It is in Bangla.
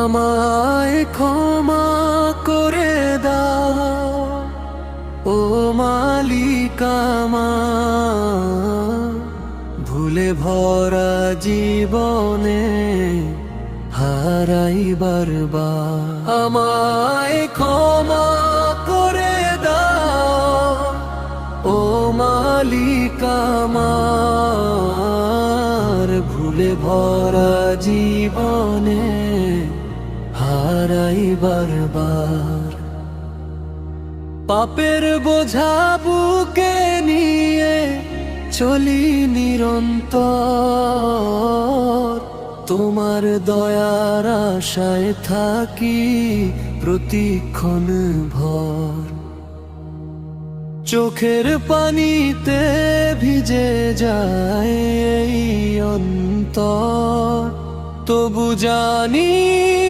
আমায় ক্ষমা করে দাও ও মালিক আমার, ভুলে ভরা জীবনে হারাই বারবার। আমায় ক্ষমা করে দাও ও মালিক আমার, ভুলে ভরা জীবনে হারাই বারবার। পাপের বোঝা বুকে নিয়ে চলি নিরন্তর, তোমার দয়ার আশায় থাকি প্রতিক্ষণ ভর। চোখের পানিতে ভিজে যায় এই অন্তর, তবু জানি